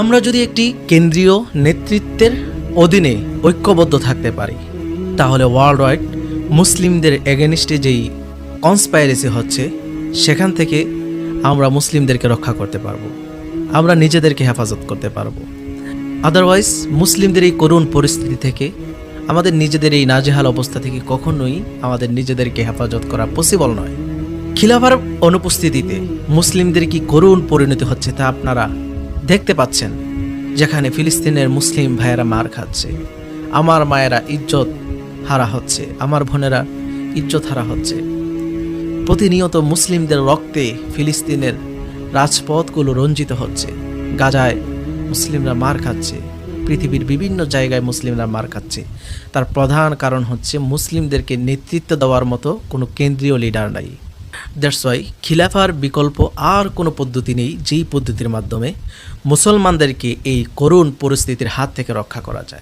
আমরা যদি একটি কেন্দ্রীয় নেতৃত্বের অধীনে ঐক্যবদ্ধ থাকতে পারি, তাহলে ওয়ার্ল্ড ওয়াইড মুসলিমদের এগেনিস্টে যেই কনস্পাইরেসি হচ্ছে সেখান থেকে আমরা মুসলিমদেরকে রক্ষা করতে পারবো, আমরা নিজেদেরকে হেফাজত করতে পারবো। আদারওয়াইজ মুসলিমদের এই করুণ পরিস্থিতি থেকে, আমাদের নিজেদের এই নাজেহাল অবস্থা থেকে কখনোই আমাদের নিজেদেরকে হেফাজত করা পসিবল নয়। খিলাফার অনুপস্থিতিতে মুসলিমদের কি করুণ পরিণতি হচ্ছে তা আপনারা দেখতে পাচ্ছেন, যেখানে ফিলিস্তিনের মুসলিম ভাইয়েরা মার খাচ্ছে, আমার মায়েরা ইজ্জত হারা হচ্ছে, আমার বোনেরা ইজ্জত হারা হচ্ছে। প্রতিনিয়ত মুসলিমদের রক্তে ফিলিস্তিনের রাজপথগুলো রঞ্জিত হচ্ছে, গাজায় মুসলিমরা মার খাচ্ছে, পৃথিবীর বিভিন্ন জায়গায় মুসলিমরা মার খাচ্ছে। তার প্রধান কারণ হচ্ছে মুসলিমদেরকে নেতৃত্ব দেওয়ার মতো কোনো কেন্দ্রীয় লিডার নাই। দ্যাটস ওয়াই খিলাফার বিকল্প আর কোনো পদ্ধতি নেই যেই পদ্ধতির মাধ্যমে মুসলমানদেরকে এই করুণ পরিস্থিতির হাত থেকে রক্ষা করা যায়।